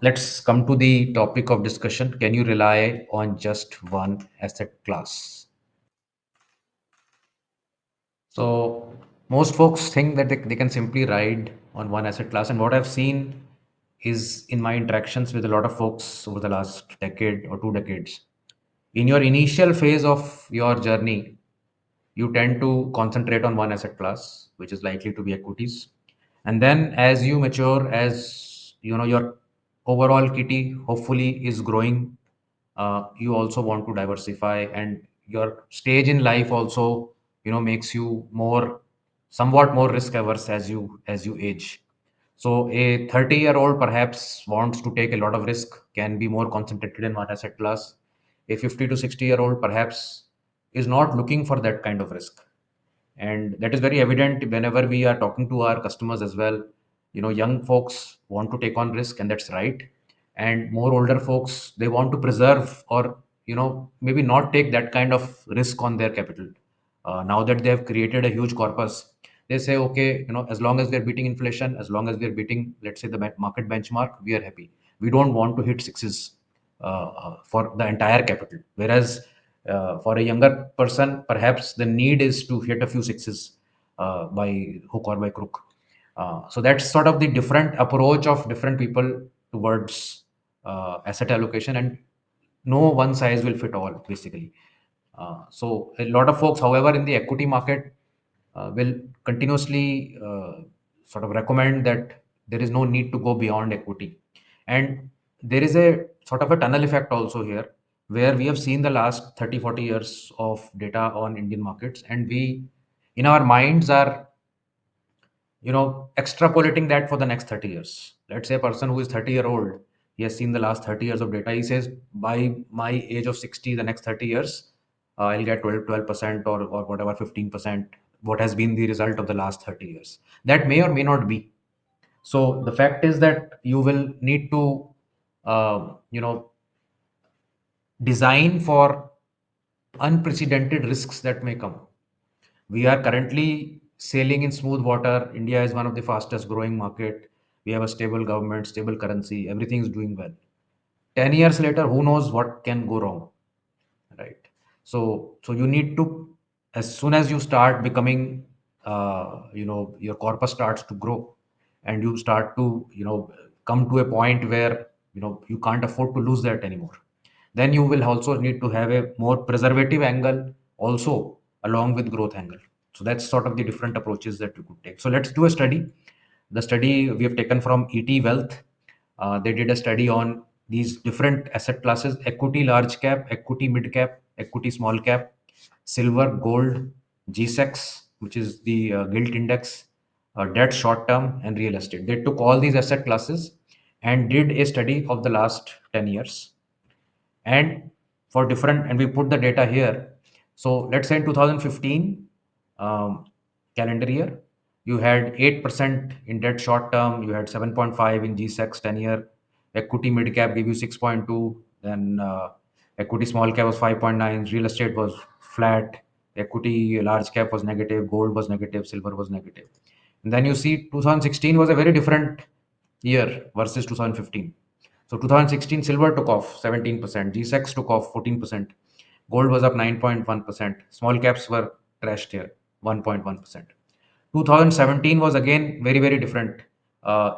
Let's come to the topic of discussion. Can you rely on just one asset class? So, most folks think that they can simply ride on one asset class. And what I've seen is in my interactions with a lot of folks over the last decade or 2 decades, in your initial phase of your journey, you tend to concentrate on one asset class, which is likely to be equities. And then as you mature, as you know, your overall kitty hopefully is growing, you also want to diversify, and your stage in life also, makes you somewhat more risk averse as you age. So a 30-year-old perhaps wants to take a lot of risk, can be more concentrated in one asset class. A 50 to 60-year-old perhaps is not looking for that kind of risk. And that is very evident whenever we are talking to our customers as well. Young folks want to take on risk, and that's right. And more older folks, they want to preserve, or maybe not take that kind of risk on their capital. Now that they have created a huge corpus, they say, okay, as long as we're beating inflation, as long as we're beating, let's say, the market benchmark, we are happy. We don't want to hit sixes for the entire capital. Whereas for a younger person, perhaps the need is to hit a few sixes by hook or by crook. So that's sort of the different approach of different people towards asset allocation, and no one size will fit all, basically. So a lot of folks, however, in the equity market will continuously sort of recommend that there is no need to go beyond equity. And there is a sort of a tunnel effect also here, where we have seen the last 30-40 years of data on Indian markets, and we, in our minds, are extrapolating that for the next 30 years. Let's say a person who is 30-year-old, he has seen the last 30 years of data. He says, by my age of 60, the next 30 years, I'll get 12% or whatever, 15%, what has been the result of the last 30 years. That may or may not be. So the fact is that you will need to, you know, design for unprecedented risks that may come. We are currently sailing in smooth water. India is one of the fastest growing market. We have a stable government, stable currency. Everything is doing well. 10 years later, who knows what can go wrong, right? So you need to, as soon as you start becoming, your corpus starts to grow, and you start to, come to a point where, you can't afford to lose that anymore. Then you will also need to have a more preservative angle also, along with growth angle. So that's sort of the different approaches that you could take. So let's do a study. The study we have taken from ET Wealth. They did a study on these different asset classes: equity large cap, equity mid cap, equity small cap, silver, gold, GSEX, which is the gilt index, debt short term, and real estate. They took all these asset classes and did a study of the last 10 years, and for different, and we put the data here. So let's say in 2015 um, calendar year, you had 8% in debt short term, you had 7.5 in GSEX 10-year, equity mid cap gave you 6.2, then equity small cap was 5.9, real estate was flat, equity large cap was negative, gold was negative, silver was negative. And then you see 2016 was a very different year versus 2015. So 2016, silver took off 17%, G-Sex took off 14%, gold was up 9.1%, small caps were trashed here 1.1%. 2017 was again very, very different.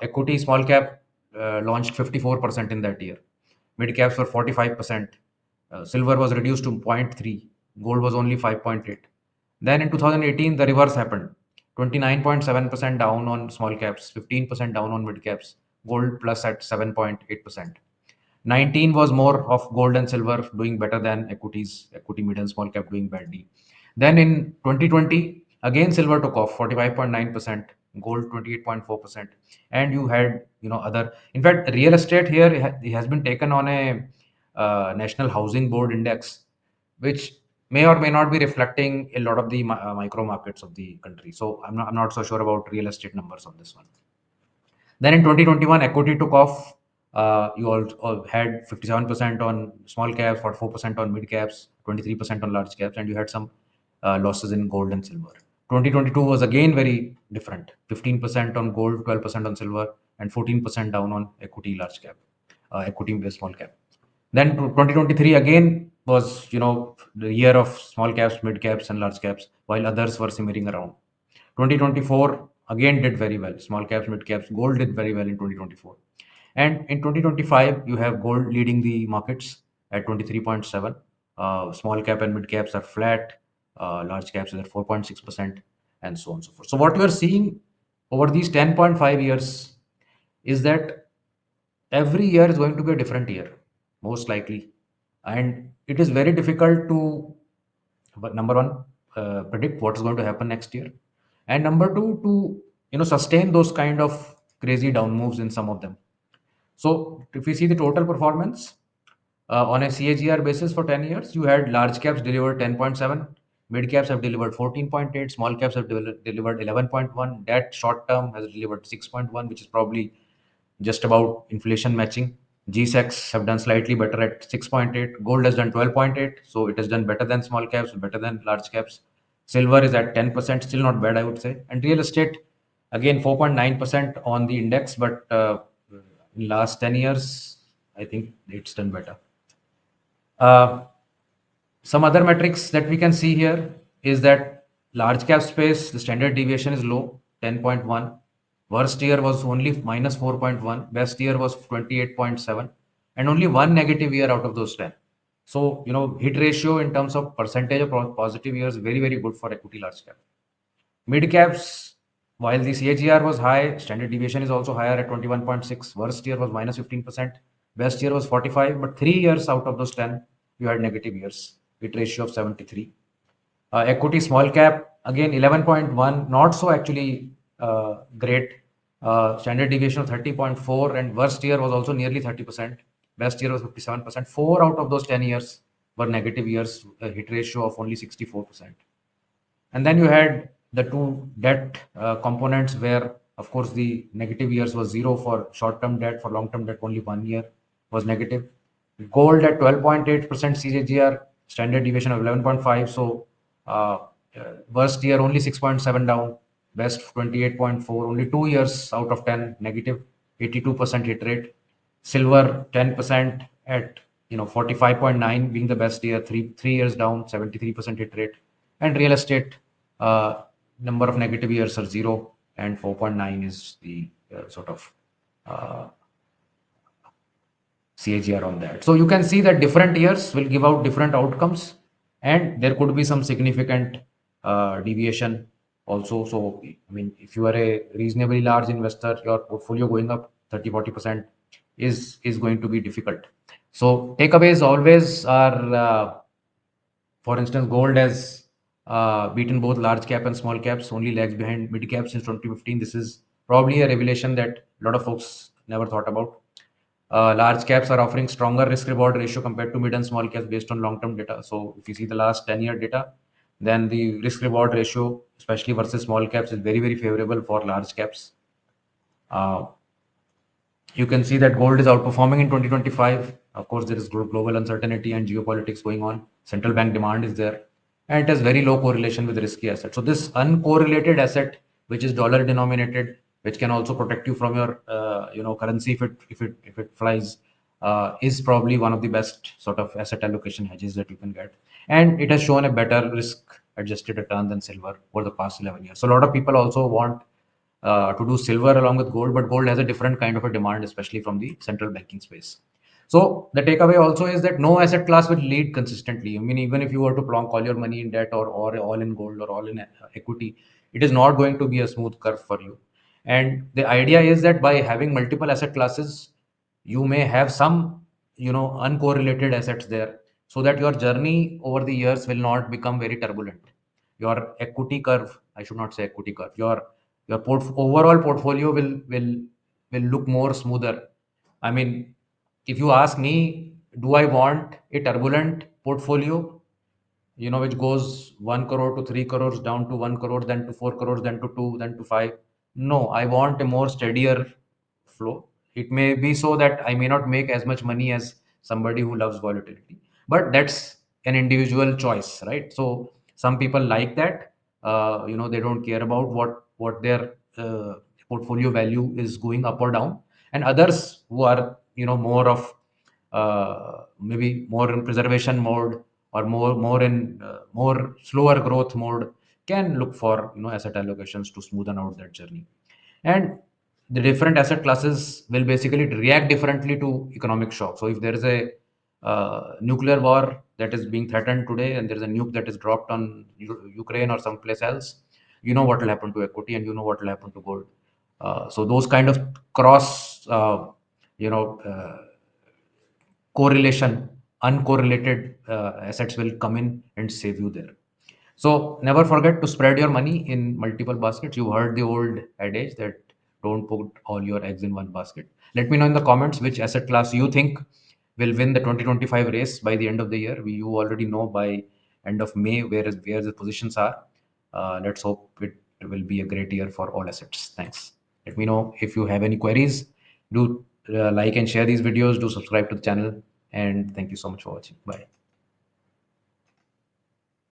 Equity small cap launched 54% in that year. Mid caps were 45%. Silver was reduced to zero point 0.3. Gold was only 5.8. Then in 2018, the reverse happened. 29.7% down on small caps, 15% down on mid caps, gold plus at 7.8%. 19 was more of gold and silver doing better than equities, equity mid and small cap doing badly. Then in 2020, again silver took off 45.9%, gold 28.4%, and you had other. In fact, real estate here it has been taken on a national housing board index, which may or may not be reflecting a lot of the micro markets of the country. So I'm not so sure about real estate numbers on this one. Then in 2021, equity took off. You all had 57% on small caps, 44% on mid caps, 23% on large caps, and you had some losses in gold and silver. 2022 was again very different: 15% on gold, 12% on silver, and 14% down on equity large cap, equity based small cap. Then 2023 again was, the year of small caps, mid caps, and large caps, while others were simmering around. 2024 again did very well. Small caps, mid caps, gold did very well in 2024. And in 2025, you have gold leading the markets at 23.7. Small cap and mid caps are flat. Large caps are at 4.6%, and so on and so forth. So what you are seeing over these 10.5 years is that every year is going to be a different year, most likely. And it is very difficult to, but number one, predict what is going to happen next year, and number two, to sustain those kind of crazy down moves in some of them. So if we see the total performance on a CAGR basis for 10 years, you had large caps delivered 10.7, mid caps have delivered 14.8, small caps have delivered 11.1, that short term has delivered 6.1, which is probably just about inflation matching. GSECs have done slightly better at 6.8. Gold has done 12.8, so it has done better than small caps, better than large caps. Silver is at 10%, still not bad, I would say. And real estate, again, 4.9% on the index, but in last 10 years, I think it's done better. Uh, some other metrics that we can see here is that large cap space, the standard deviation is low, 10.1. Worst year was only minus 4.1. Best year was 28.7. And only one negative year out of those 10. So, hit ratio in terms of percentage of positive years, very, very good for equity large cap. Mid caps, while the CAGR was high, standard deviation is also higher at 21.6. Worst year was minus 15%. Best year was 45. But 3 years out of those 10, you had negative years. Hit ratio of 73. Equity small cap, again 11.1, not so actually great. Standard deviation of 30.4, and worst year was also nearly 30%. Best year was 57%. 4 out of those 10 years were negative years, a hit ratio of only 64%. And then you had the two debt components where, of course, the negative years was zero for short-term debt. For long-term debt, only 1 year was negative. Gold at 12.8% CAGR, standard deviation of 11.5. So uh, worst year only 6.7 down, best 28.4. Only 2 years out of 10 negative, 82% hit rate. Silver 10% at 45.9 being the best year, three years down, 73% hit rate. And real estate, uh, number of negative years are zero, and 4.9 is the sort of uh, CAGR on that. So you can see that different years will give out different outcomes, and there could be some significant deviation also. So, I mean, if you are a reasonably large investor, your portfolio going up 30-40% is going to be difficult. So takeaways always are, for instance, gold has beaten both large cap and small caps, only lags behind mid caps since 2015. This is probably a revelation that a lot of folks never thought about. Large caps are offering stronger risk reward ratio compared to mid and small caps based on long term data. So if you see the last 10-year data, then the risk reward ratio, especially versus small caps, is very, very favorable for large caps. Uh, you can see that gold is outperforming in 2025. Of course, there is global uncertainty and geopolitics going on. Central bank demand is there, and it has very low correlation with risky assets. So this uncorrelated asset, which is dollar denominated, which can also protect you from your currency if it flies, is probably one of the best sort of asset allocation hedges that you can get, and it has shown a better risk adjusted return than silver over the past 11 years. So a lot of people also want to do silver along with gold, but gold has a different kind of a demand, especially from the central banking space. So the takeaway also is that no asset class will lead consistently. I mean, even if you were to plonk all your money in debt or all in gold or all in equity, it is not going to be a smooth curve for you. And the idea is that by having multiple asset classes, you may have some, uncorrelated assets there, so that your journey over the years will not become very turbulent. Your equity curve, I should not say equity curve, your overall portfolio will look more smoother. I mean, if you ask me, do I want a turbulent portfolio, which goes 1 crore to 3 crores down to 1 crore, then to 4 crores, then to 2, then to 5? No, I want a more steadier flow. It may be so that I may not make as much money as somebody who loves volatility, but that's an individual choice, right? So some people like that. They don't care about what their portfolio value is going up or down, and others who are more of maybe more in preservation mode, or more slower growth mode, can look for asset allocations to smoothen out that journey. And the different asset classes will basically react differently to economic shock. So if there is a nuclear war that is being threatened today, and there is a nuke that is dropped on Ukraine or someplace else, you know what will happen to equity, and you know what will happen to gold. So those kind of cross you know correlation, uncorrelated assets will come in and save you there. So never forget to spread your money in multiple baskets. You heard the old adage that don't put all your eggs in one basket. Let me know in the comments which asset class you think will win the 2025 race by the end of the year. You already know by end of May where the positions are. Let's hope it will be a great year for all assets. Thanks. Let me know if you have any queries. Do like and share these videos. Do subscribe to the channel. And thank you so much for watching. Bye.